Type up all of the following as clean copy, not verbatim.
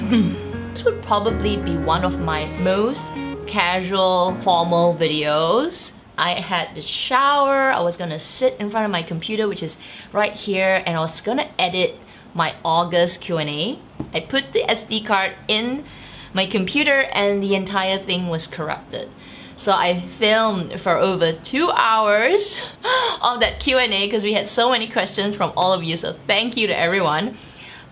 This would probably be one of my most casual, formal videos. I had the shower, I was gonna sit in front of my computer, which is right here, and I was gonna edit my August Q&A. I put the SD card in my computer and the entire thing was corrupted. So I filmed for over 2 hours of that Q&A because we had so many questions from all of you, so thank you to everyone.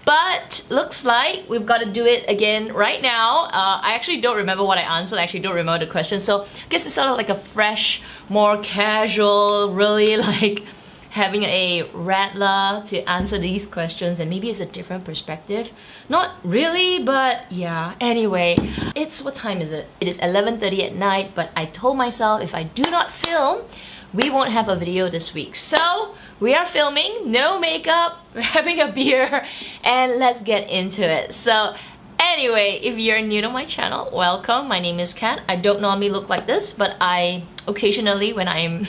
But looks like we've got to do it again right now. I actually don't remember what I answered. I actually don't remember the question. So I guess it's sort of like a fresh, more casual, really like having a rattler to answer these questions, and maybe it's a different perspective. Not really, but yeah. Anyway, what time is it? It is 11:30 at night, but I told myself if I do not film, we won't have a video this week. So we are filming, no makeup, we're having a beer, and let's get into it. So anyway, if you're new to my channel, welcome. My name is Kat. I don't normally look like this, but I occasionally, when I'm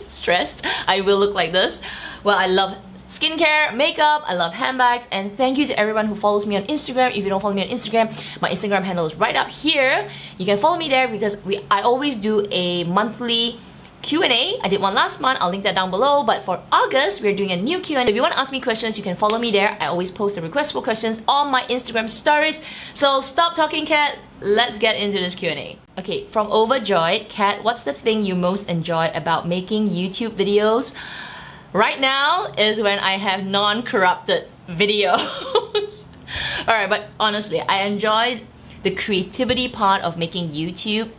stressed, I will look like this. Well, I love skincare, makeup, I love handbags, and thank you to everyone who follows me on Instagram. If you don't follow me on Instagram, my Instagram handle is right up here. You can follow me there because I always do a monthly Q&A. I did one last month, I'll link that down below, but for August, we're doing a new Q&A. If you want to ask me questions, you can follow me there. I always post the request for questions on my Instagram stories. So stop talking, Kat, let's get into this Q&A. Okay, from Overjoyed, Kat, what's the thing you most enjoy about making YouTube videos? Right now is when I have non-corrupted videos. Alright, but honestly, I enjoyed the creativity part of making YouTube.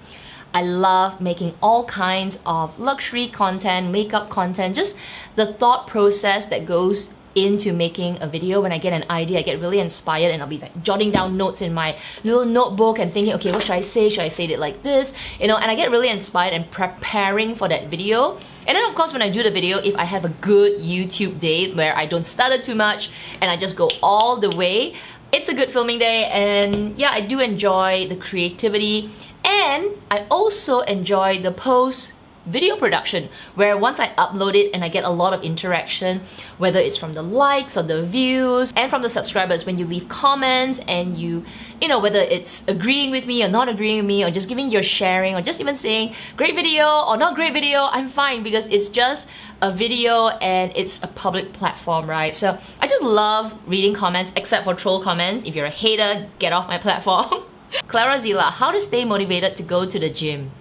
I love making all kinds of luxury content, makeup content, just the thought process that goes into making a video. When I get an idea, I get really inspired and I'll be like jotting down notes in my little notebook and thinking, okay, what should I say? Should I say it like this? You know, and I get really inspired and preparing for that video. And then of course, when I do the video, if I have a good YouTube day where I don't stutter too much and I just go all the way, it's a good filming day. And yeah, I do enjoy the creativity. And I also enjoy the post video production, where once I upload it and I get a lot of interaction, whether it's from the likes or the views and from the subscribers when you leave comments and you know, whether it's agreeing with me or not agreeing with me or just giving your sharing or just even saying great video or not great video, I'm fine because it's just a video and it's a public platform, right? So I just love reading comments, except for troll comments. If you're a hater, get off my platform. Clara Zila, how to stay motivated to go to the gym?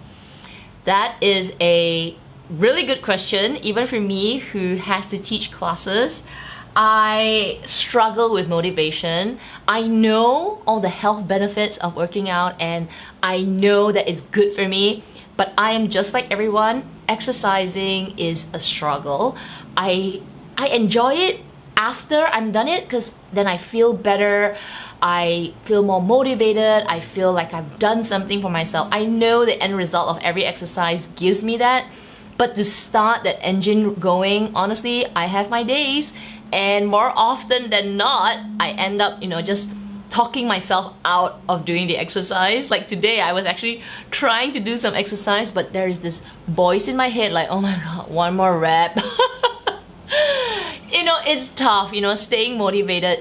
That is a really good question. Even for me, who has to teach classes, I struggle with motivation. I know all the health benefits of working out and I know that it's good for me, but I am just like everyone. Exercising is a struggle. I enjoy it after I'm done it because then I feel better, I feel more motivated, I feel like I've done something for myself. I know the end result of every exercise gives me that, but to start that engine going, honestly, I have my days, and more often than not, I end up, you know, just talking myself out of doing the exercise. Like today, I was actually trying to do some exercise, but there is this voice in my head like, oh my god, one more rep. You know, it's tough, you know, staying motivated.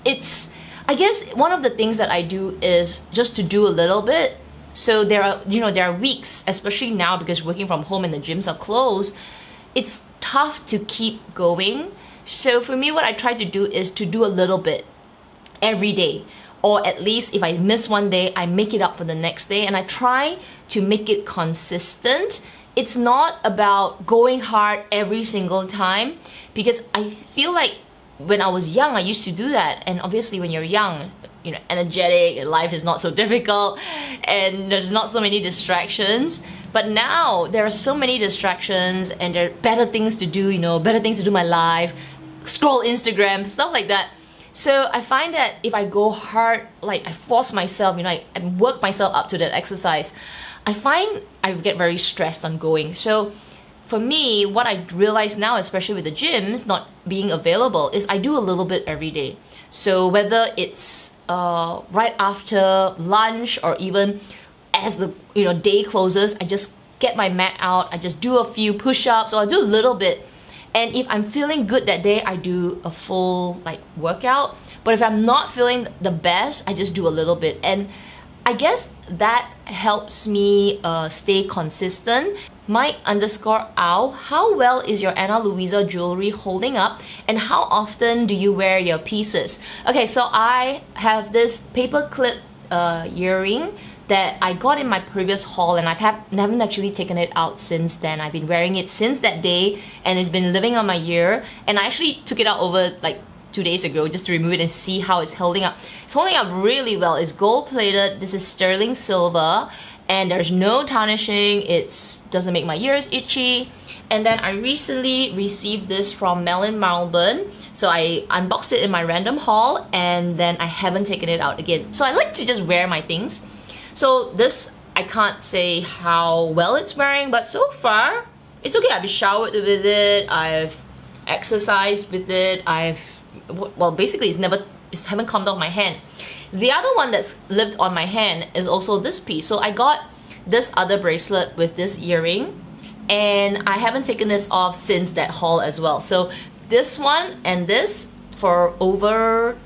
It's I guess one of the things that I do is just to do a little bit. So there are weeks, especially now because working from home and the gyms are closed, it's tough to keep going. So for me, what I try to do is to do a little bit every day. Or at least if I miss one day, I make it up for the next day, and I try to make it consistent. It's not about going hard every single time, because I feel like when I was young, I used to do that. And obviously when you're young, you know, energetic, life is not so difficult and there's not so many distractions. But now there are so many distractions and there are better things to do, you know, better things to do in my life, scroll Instagram, stuff like that. So I find that if I go hard, like I force myself, you know, I work myself up to that exercise, I find I get very stressed on going. So for me, what I realize now, especially with the gyms not being available, is I do a little bit every day. So whether it's right after lunch or even as the day closes, I just get my mat out, I just do a few push-ups, or I do a little bit. And if I'm feeling good that day, I do a full like workout. But if I'm not feeling the best, I just do a little bit. And I guess that helps me stay consistent. Mike underscore Ow, how well is your Ana Luisa jewelry holding up, and how often do you wear your pieces? Okay, so I have this paperclip earring that I got in my previous haul, and haven't actually taken it out since then. I've been wearing it since that day, and it's been living on my ear. And I actually took it out over like 2 days ago just to remove it and see how it's holding up. It's holding up really well. It's gold plated. This is sterling silver, and there's no tarnishing. It doesn't make my ears itchy. And then I recently received this from Melon Malburn. So I unboxed it in my random haul, and then I haven't taken it out again. So I like to just wear my things. So this, I can't say how well it's wearing, but so far, it's okay. I've showered with it, I've exercised with it, well, basically it haven't come off my hand. The other one that's lived on my hand is also this piece. So I got this other bracelet with this earring, and I haven't taken this off since that haul as well. So this one and this for over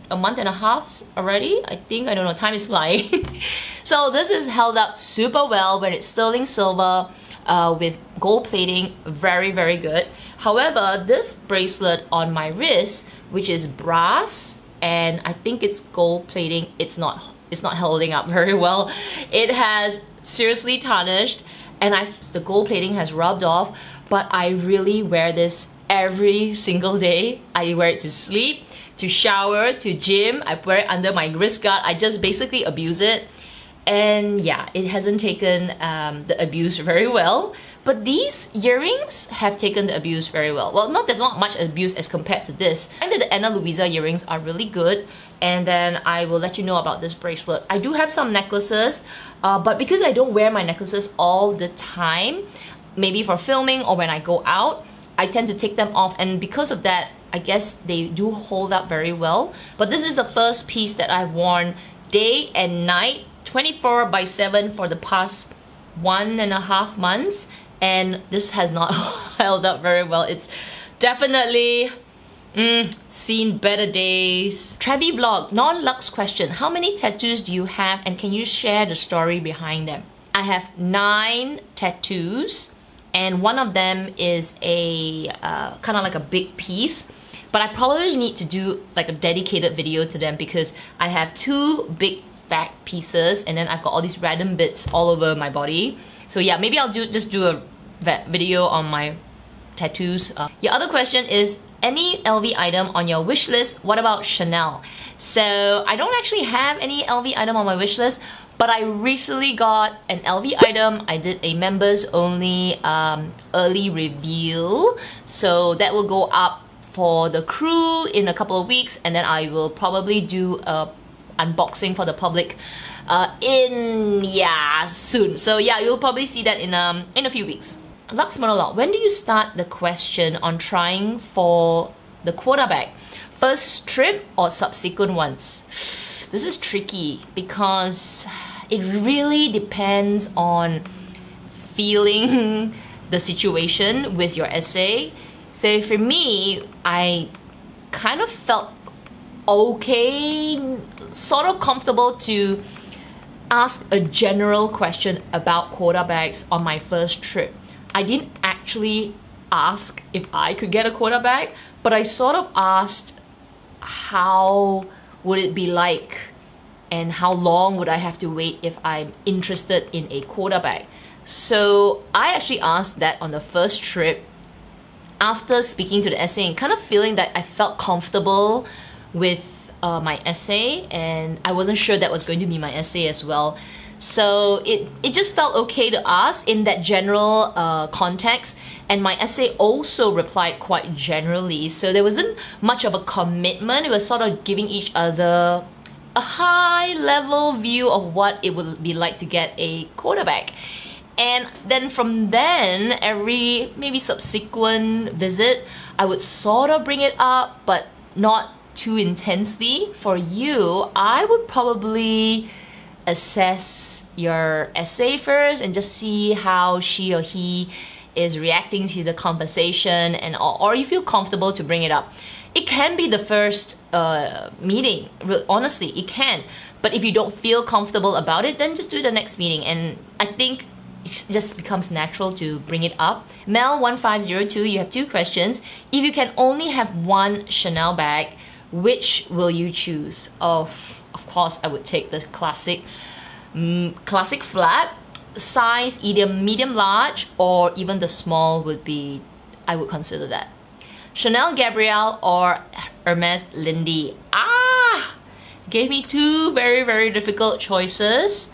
a month and a half already, I think. I don't know, time is flying. So this is held up super well when it's sterling silver with gold plating, very, very good. However, this bracelet on my wrist, which is brass, and I think it's gold plating, it's not holding up very well. It has seriously tarnished, and the gold plating has rubbed off, but I really wear this every single day. I wear it to sleep, to shower, to gym. I wear it under my wrist guard. I just basically abuse it. And yeah, it hasn't taken the abuse very well. But these earrings have taken the abuse very well. Well, there's not much abuse as compared to this. I think that the Ana Luisa earrings are really good. And then I will let you know about this bracelet. I do have some necklaces, but because I don't wear my necklaces all the time, maybe for filming or when I go out, I tend to take them off. And because of that, I guess they do hold up very well. But this is the first piece that I've worn day and night, 24/7 for the past 1.5 months, and this has not held up very well. It's definitely seen better days. Trevi vlog, non-lux question. How many tattoos do you have, and can you share the story behind them? I have 9 tattoos, and one of them is a kind of like a big piece. But I probably need to do like a dedicated video to them because I have 2 big back pieces, and then I've got all these random bits all over my body. So yeah, maybe I'll just do a video on my tattoos. Your other question is, any LV item on your wish list? What about Chanel? So I don't actually have any LV item on my wish list, but I recently got an LV item. I did a members only early reveal, so that will go up for the crew in a couple of weeks, and then I will probably do a unboxing for the public soon. So yeah, you'll probably see that in a few weeks. Lux Monologue, when do you start the question on trying for the quota bag? First trip or subsequent ones? This is tricky because it really depends on feeling the situation with your essay. So for me, I kind of felt okay, sort of comfortable to ask a general question about quota bags on my first trip. I didn't actually ask if I could get a quota bag, but I sort of asked how would it be like and how long would I have to wait if I'm interested in a quota bag. So I actually asked that on the first trip after speaking to the essay and kind of feeling that I felt comfortable with my essay, and I wasn't sure that was going to be my essay as well. So it just felt okay to ask in that general context, and my essay also replied quite generally, so there wasn't much of a commitment. It was sort of giving each other a high level view of what it would be like to get a quota bag. And then from then, every maybe subsequent visit, I would sort of bring it up, but not too intensely. For you, I would probably assess your essay first and just see how she or he is reacting to the conversation and or you feel comfortable to bring it up. It can be the first meeting, honestly, it can. But if you don't feel comfortable about it, then just do the next meeting. And I think it just becomes natural to bring it up. Mel1502, you have 2 questions. If you can only have one Chanel bag, which will you choose? Oh, of course, I would take the classic flat, size either medium large or even the small would be, I would consider that. Chanel Gabrielle or Hermes Lindy? Gave me 2 very, very difficult choices.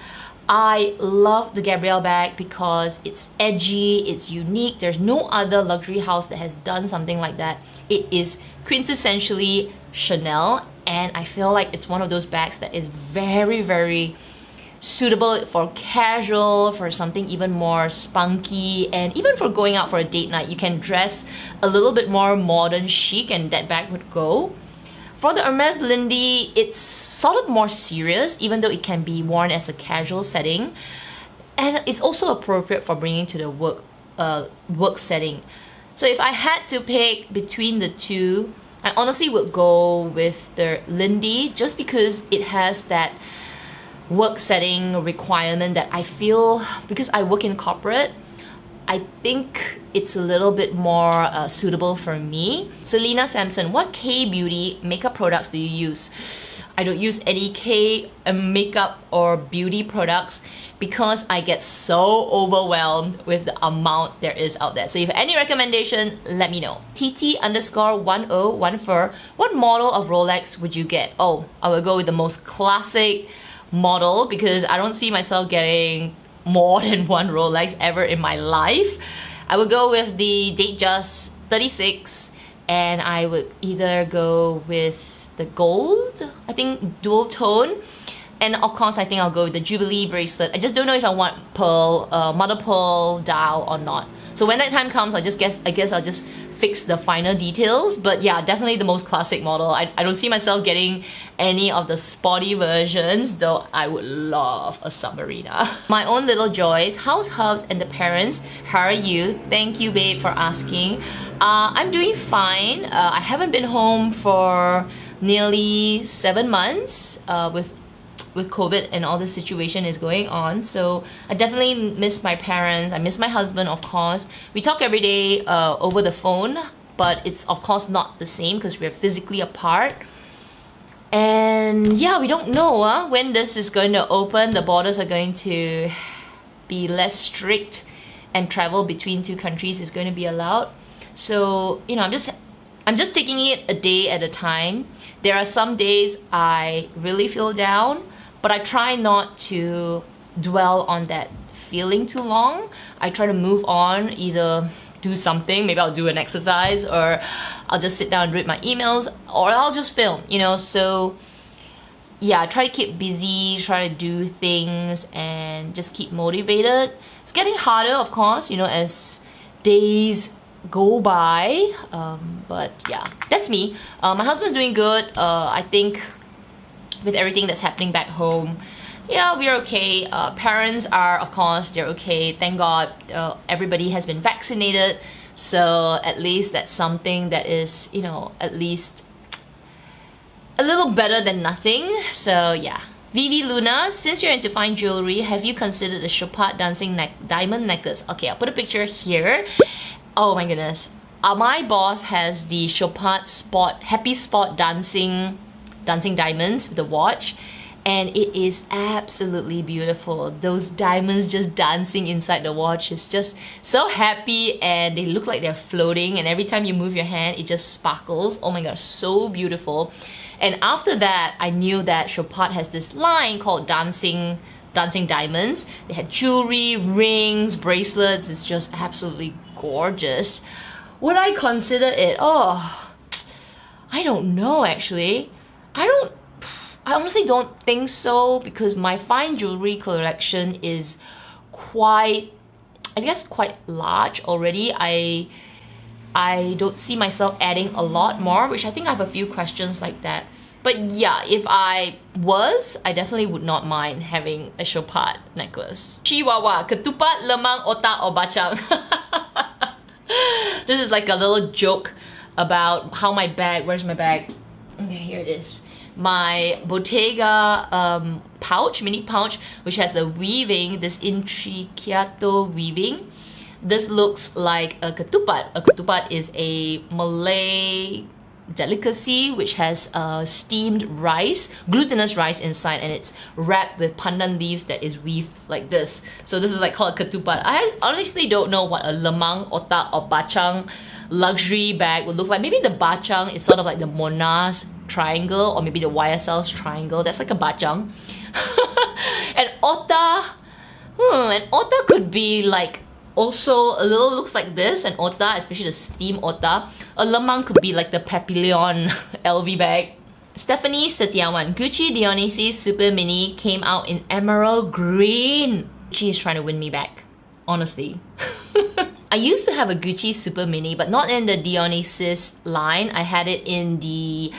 I love the Gabrielle bag because it's edgy, it's unique. There's no other luxury house that has done something like that. It is quintessentially Chanel, and I feel like it's one of those bags that is very, very suitable for casual, for something even more spunky, and even for going out for a date night. You can dress a little bit more modern chic and that bag would go. For the Hermes Lindy, it's sort of more serious, even though it can be worn as a casual setting. And it's also appropriate for bringing to the work setting. So if I had to pick between the 2, I honestly would go with the Lindy just because it has that work setting requirement that I feel, because I work in corporate, I think it's a little bit more suitable for me. Selena Sampson, what K-beauty makeup products do you use? I don't use any K makeup or beauty products because I get so overwhelmed with the amount there is out there. So if any recommendation, let me know. TT_1014, what model of Rolex would you get? Oh, I would go with the most classic model because I don't see myself getting more than one Rolex ever in my life. I would go with the Datejust 36 and I would either go with the gold, I think dual tone, and of course I think I'll go with the Jubilee bracelet. I just don't know if I want pearl, mother pearl dial or not. So when that time comes, I guess I'll just fix the finer details. But yeah, definitely the most classic model. I don't see myself getting any of the sporty versions, though I would love a Submarina. My own little joys, how's Hubs and the parents? How are you? Thank you, babe, for asking. I'm doing fine. I haven't been home for nearly 7 months with COVID and all this situation is going on. So I definitely miss my parents. I miss my husband, of course. We talk every day over the phone, but it's of course not the same because we're physically apart. And yeah, we don't know when this is going to open. The borders are going to be less strict and travel between 2 countries is going to be allowed. So, you know, I'm just taking it a day at a time. There are some days I really feel down, but I try not to dwell on that feeling too long. I try to move on, either do something, maybe I'll do an exercise, or I'll just sit down and read my emails, or I'll just film, you know. So yeah, I try to keep busy, try to do things and just keep motivated. It's getting harder, of course, you know, as days go by, but yeah, that's me. My husband's doing good. I think with everything that's happening back home, yeah, we're okay. Parents are, of course, they're okay. Thank God everybody has been vaccinated. So at least that's something that is, you know, at least a little better than nothing. So yeah. Vivi Luna, since you're into fine jewelry, have you considered the Chopard dancing diamond necklace? Okay, I'll put a picture here. Oh my goodness. My boss has the Chopard Happy Spot dancing diamonds with the watch, and it is absolutely beautiful. Those diamonds just dancing inside the watch is just so happy, and they look like they're floating, and every time you move your hand it just sparkles. Oh my god, so beautiful. And after that, I knew that Chopard has this line called dancing diamonds. They had jewelry, rings, bracelets. It's just absolutely gorgeous. Would I consider it? Oh, I don't know actually. I honestly don't think so, because my fine jewelry collection is quite large already. I don't see myself adding a lot more, which I think I have a few questions like that. But yeah, if I definitely would not mind having a Chopard necklace. Chihuahua, ketupat, lemang, otak, or bacang? This is like a little joke about how my bag, where's my bag? Okay, here it is. My Bottega pouch, mini pouch, which has the weaving, this intricato weaving. This looks like a ketupat. A ketupat is a Malay delicacy which has steamed rice, glutinous rice inside, and it's wrapped with pandan leaves that is weaved like this. So this is like called a ketupat. I honestly don't know what a lemang, otak, or bacang luxury bag would look like. Maybe the bacang is sort of like the Mona's triangle, or maybe the YSL's triangle. That's like a bacang. And otak could be like also a little looks like this, an ota, especially the steam ota. A lemang could be like the Papillon LV bag. Stephanie Setiawan, Gucci Dionysus Super Mini came out in emerald green. Gucci is trying to win me back, honestly. I used to have a Gucci Super Mini, but not in the Dionysus line. I had it in the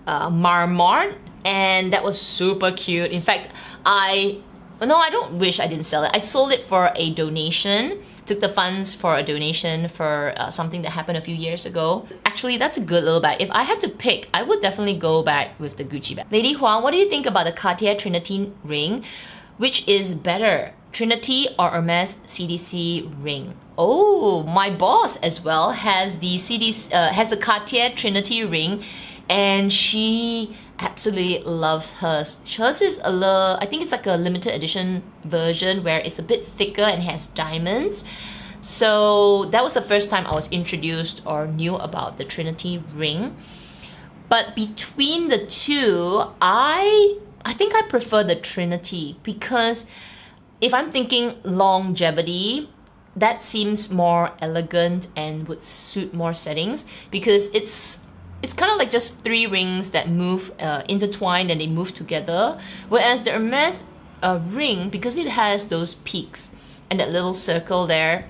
Marmont, and that was super cute. In fact, I don't wish I didn't sell it. I sold it for a donation. Took the funds for a donation for something that happened a few years ago. Actually, that's a good little bag. If I had to pick, I would definitely go back with the Gucci bag. Lady Huang, what do you think about the Cartier Trinity ring? Which is better, Trinity or Hermes CDC ring? Oh, my boss as well has the has the Cartier Trinity ring, and she absolutely loves hers. Hers is I think it's like a limited edition version where it's a bit thicker and has diamonds. So that was the first time I was introduced or knew about the Trinity ring. But between the two, I think I prefer the Trinity, because if I'm thinking longevity, that seems more elegant and would suit more settings, because it's kind of like just 3 rings that move intertwined and they move together. Whereas the Hermes ring, because it has those peaks and that little circle there,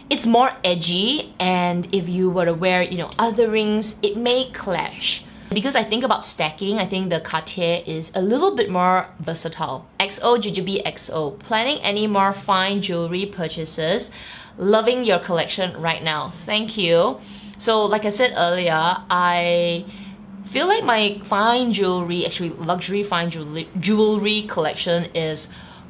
it's more edgy, and if you were to wear, other rings, it may clash. Because I think about stacking, I think the Cartier is a little bit more versatile. XO Jujubee XO, planning any more fine jewelry purchases? Loving your collection right now. Thank you. So like I said earlier, I feel like my fine jewelry, actually luxury fine jewelry collection is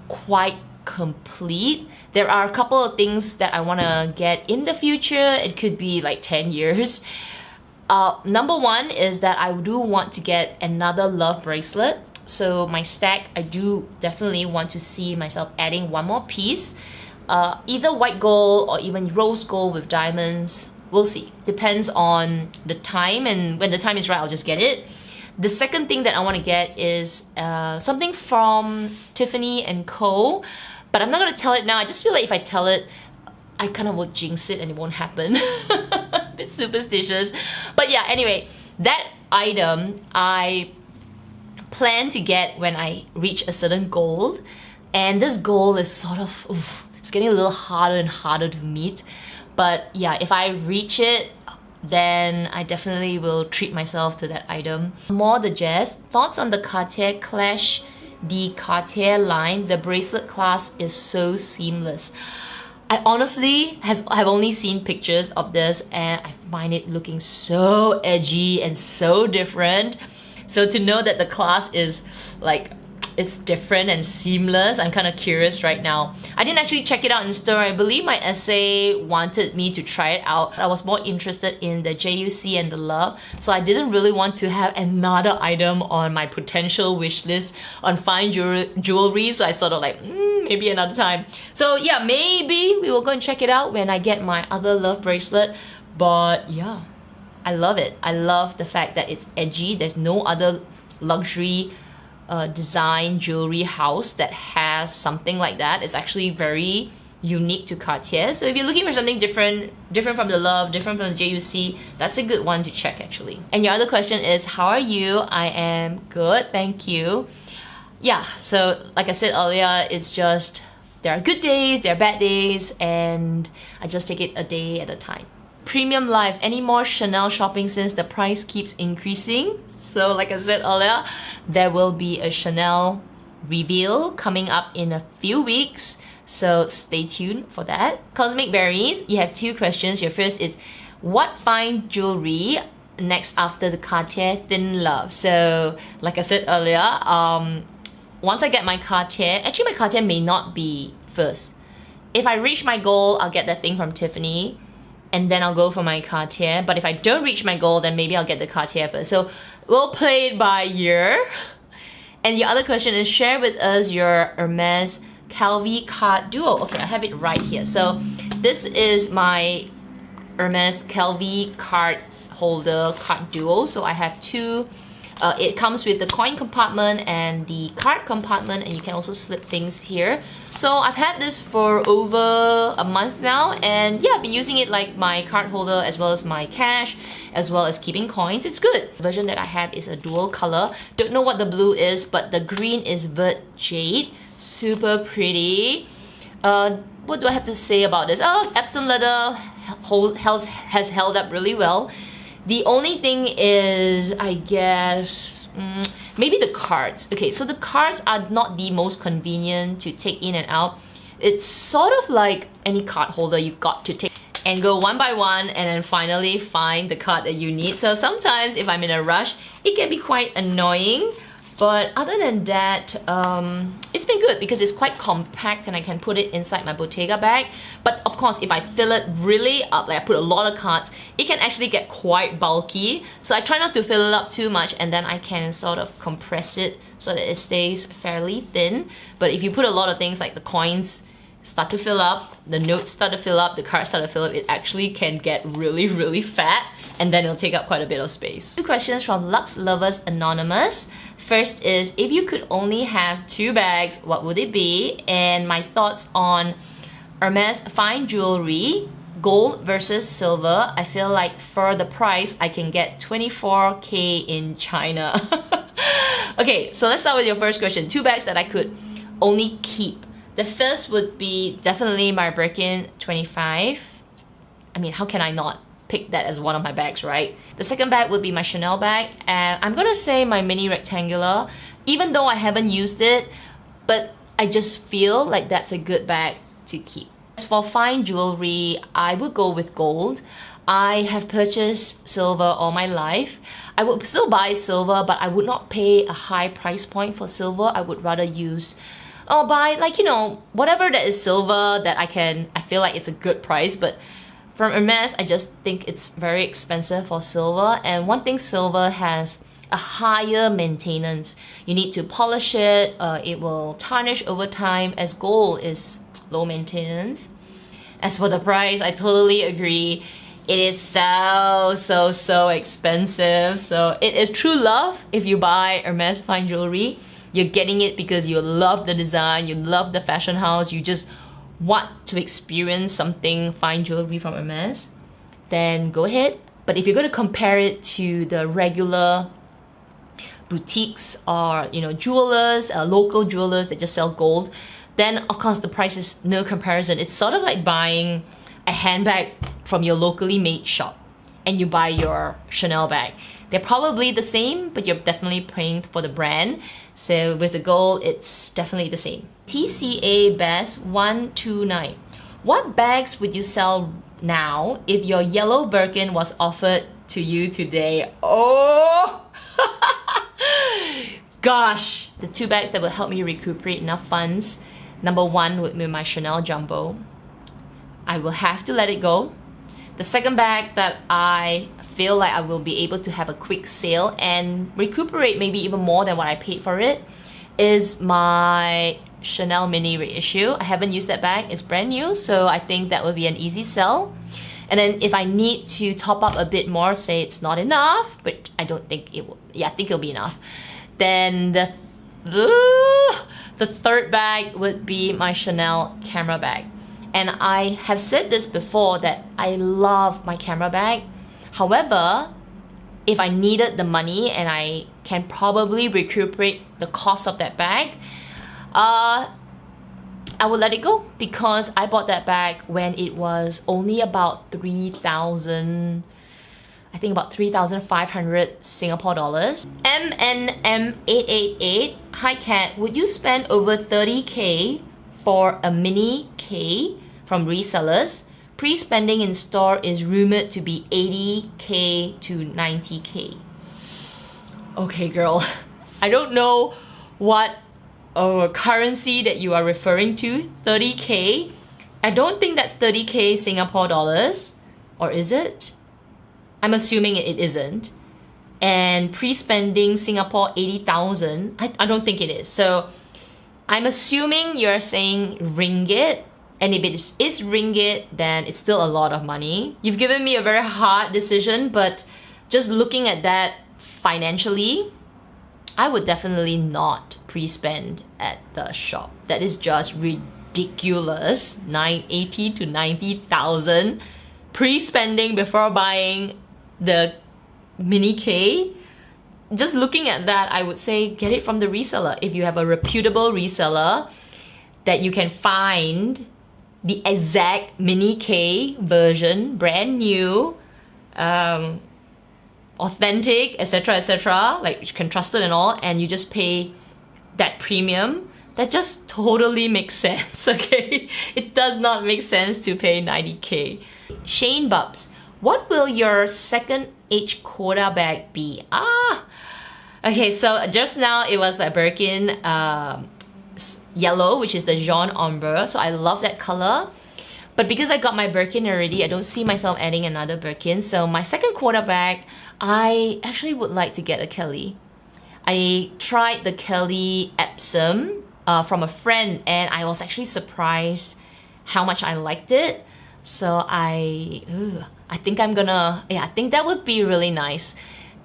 quite complete. There are a couple of things that I want to get in the future. It could be like 10 years. Number one is that I do want to get another love bracelet. So my stack, I do definitely want to see myself adding one more piece. Either white gold or even rose gold with diamonds. We'll see. Depends on the time, and when the time is right, I'll just get it. The second thing that I want to get is something from Tiffany & Co. But I'm not going to tell it now. I just feel like if I tell it, I kind of will jinx it and it won't happen. A bit superstitious. But yeah, anyway, that item I plan to get when I reach a certain goal. And this goal is sort of, it's getting a little harder and harder to meet. But yeah, if I reach it, then I definitely will treat myself to that item. More the jazz. Thoughts on the Cartier Clash the Cartier line? The bracelet class is so seamless. I honestly have only seen pictures of this, and I find it looking so edgy and so different. So to know that the class is like, it's different and seamless, I'm kind of curious right now. I didn't actually check it out in store. I believe my essay wanted me to try it out. I was more interested in the JUC and the Love, so I didn't really want to have another item on my potential wish list on fine jewelry, so I sort of like, maybe another time. So yeah, maybe we will go and check it out when I get my other Love bracelet. But yeah, I love it. I love the fact that it's edgy. There's no other luxury design jewelry house that has something like that. It's actually very unique to Cartier. So if you're looking for something different from the Love, different from the JUC, that's a good one to check actually. And your other question is, how are you? I am good, thank you. Yeah, so like I said earlier, it's just, there are good days, there are bad days, and I just take it a day at a time. Premium Life, any more Chanel shopping since the price keeps increasing? So like I said earlier, there will be a Chanel reveal coming up in a few weeks, so stay tuned for that. Cosmic Berries, you have two questions. Your first is, what fine jewelry next after the Cartier Thin Love? So like I said earlier, once I get my Cartier, actually my Cartier may not be first. If I reach my goal, I'll get that thing from Tiffany and then I'll go for my Cartier. But if I don't reach my goal, then maybe I'll get the Cartier first. So we'll play it by ear. And the other question is, share with us your Hermes Calvi card duo. Okay, I have it right here. So this is my Hermes Calvi card holder card duo. So I have two. It comes with the coin compartment and the card compartment, and you can also slip things here. So I've had this for over a month now, and yeah, I've been using it like my card holder as well as my cash, as well as keeping coins. It's good. The version that I have is a dual color. Don't know what the blue is, but the green is Vert Jade. Super pretty. What do I have to say about this? Oh, Epsom leather has held up really well. The only thing is, I guess, maybe the cards. Okay, so the cards are not the most convenient to take in and out. It's sort of like any card holder, you've got to take and go one by one and then finally find the card that you need. So sometimes if I'm in a rush, it can be quite annoying. But other than that, it's been good because it's quite compact and I can put it inside my Bottega bag. But of course, if I fill it really up, like I put a lot of cards, it can actually get quite bulky. So I try not to fill it up too much, and then I can sort of compress it so that it stays fairly thin. But if you put a lot of things like the coins start to fill up, the notes start to fill up, the cards start to fill up, it actually can get really, really fat, and then it'll take up quite a bit of space. Two questions from Lux Lovers Anonymous. First is, if you could only have two bags, what would it be? And my thoughts on Hermes fine jewelry, gold versus silver. I feel like for the price, I can get 24K in China. Okay, so let's start with your first question. Two bags that I could only keep. The first would be definitely my Birkin 25. I mean, how can I not pick that as one of my bags, right? The second bag would be my Chanel bag, and I'm gonna say my mini rectangular, even though I haven't used it, but I just feel like that's a good bag to keep. As for fine jewelry, I would go with gold. I have purchased silver all my life. I would still buy silver, but I would not pay a high price point for silver. I would rather use or buy, like, you know, whatever that is silver that I feel like it's a good price. But from Hermes, I just think it's very expensive for silver. And one thing, silver has a higher maintenance. You need to polish it, it will tarnish over time, as gold is low maintenance. As for the price, I totally agree. It is so expensive. So it is true love if you buy Hermes fine jewelry. You're getting it because you love the design, you love the fashion house, you just want to experience something fine jewelry from Hermes, then go ahead. But if you're going to compare it to the regular boutiques or, you know, jewelers, local jewelers that just sell gold, then of course the price is no comparison. It's sort of like buying a handbag from your locally made shop and you buy your Chanel bag. They're probably the same, but you're definitely paying for the brand. So with the gold, it's definitely the same. TCA Best 129. What bags would you sell now if your yellow Birkin was offered to you today? Oh! Gosh! The two bags that will help me recuperate enough funds. Number one would be my Chanel Jumbo. I will have to let it go. The second bag that I feel like I will be able to have a quick sale and recuperate maybe even more than what I paid for it is my Chanel Mini reissue. I haven't used that bag, it's brand new, so I think that would be an easy sell. And then if I need to top up a bit more, say it's not enough, but I don't think it will, yeah, I think it'll be enough. Then the third bag would be my Chanel camera bag. And I have said this before that I love my camera bag. However, if I needed the money and I can probably recuperate the cost of that bag, I would let it go because I bought that bag when it was only about 3,000, I think about 3,500 Singapore dollars. MNM888, hi Kat, would you spend over 30k for a mini K from resellers? Pre-spending in store is rumored to be 80k to 90k. Okay, girl, I don't know what currency that you are referring to. 30k. I don't think that's 30k Singapore dollars, or is it? I'm assuming it isn't. And pre-spending Singapore 80,000, I don't think it is. So I'm assuming you're saying ringgit, and if it is ringgit, then it's still a lot of money. You've given me a very hard decision, but just looking at that financially, I would definitely not pre-spend at the shop. That is just ridiculous. 80 to 90,000 pre-spending before buying the mini K. Just looking at that, I would say get it from the reseller. If you have a reputable reseller that you can find the exact mini K version, brand new, authentic, etc., like you can trust it and all, and you just pay that premium, that just totally makes sense, okay? It does not make sense to pay 90k. Shane Bubs, what will your second H quota bag be? Okay, so just now it was a Birkin yellow, which is the Jaune Ombre, so I love that color. But because I got my Birkin already, I don't see myself adding another Birkin. So my second quota bag, I actually would like to get a Kelly. I tried the Kelly Epsom from a friend, and I was actually surprised how much I liked it. So I think I'm gonna, I think that would be really nice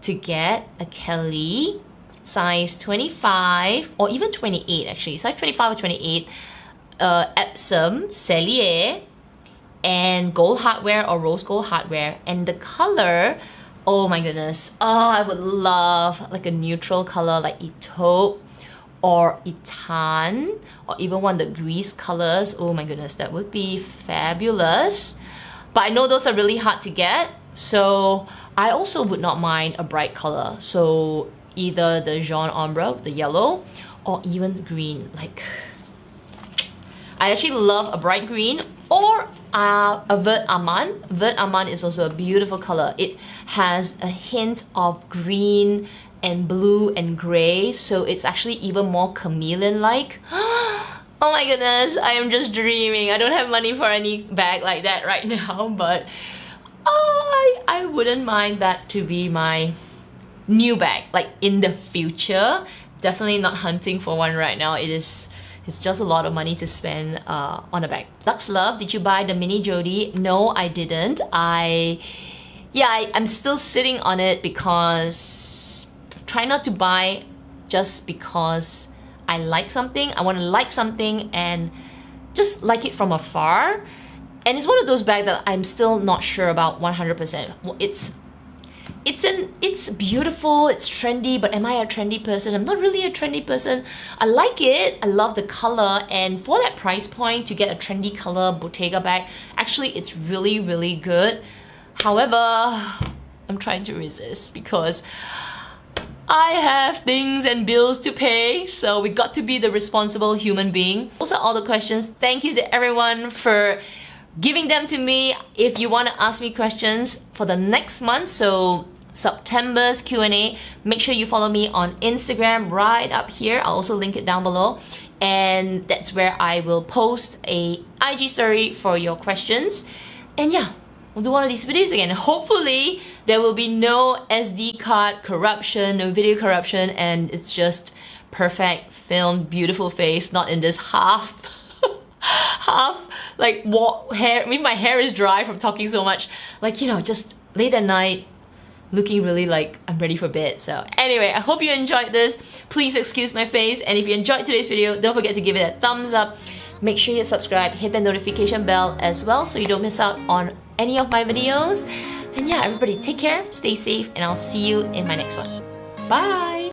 to get a Kelly size 25 or even 28 actually, size 25 or 28, Epsom, Cellier, and gold hardware or rose gold hardware. And the color, oh my goodness, I would love like a neutral color like Taupe or Tan, or even one of the grease colors. Oh my goodness, that would be fabulous. But I know those are really hard to get, so I also would not mind a bright color. So either the Jaune Ombre, the yellow, or even the green. Like, I actually love a bright green, or a Vert Amande. Vert Amande is also a beautiful color. It has a hint of green and blue and gray, so it's actually even more chameleon-like. Oh my goodness, I am just dreaming. I don't have money for any bag like that right now, but I wouldn't mind that to be my new bag, like in the future. Definitely not hunting for one right now. It's just a lot of money to spend on a bag. Lux Love, did you buy the mini Jody? No, I didn't. I'm still sitting on it because try not to buy just because I like something. I want to like something and just like it from afar. And it's one of those bags that I'm still not sure about 100%. It's beautiful, it's trendy, but am I a trendy person? I'm not really a trendy person. I like it, I love the color, and for that price point to get a trendy color Bottega bag, actually it's really, really good. However, I'm trying to resist because I have things and bills to pay, so we got to be the responsible human being. Those are all the questions. Thank you to everyone for giving them to me. If you want to ask me questions for the next month, so September's Q&A, make sure you follow me on Instagram right up here. I'll also link it down below, and that's where I will post a IG story for your questions. And yeah, we'll do one of these videos again. Hopefully there will be no SD card corruption, no video corruption, and it's just perfect filmed, beautiful face, not in this half like hair, if my hair is dry from talking so much, like, you know, just late at night looking really like I'm ready for bed. So anyway, I hope you enjoyed this. Please excuse my face, and if you enjoyed today's video, don't forget to give it a thumbs up. Make sure you subscribe, hit the notification bell as well so you don't miss out on any of my videos. And yeah, everybody take care, stay safe, and I'll see you in my next one. Bye!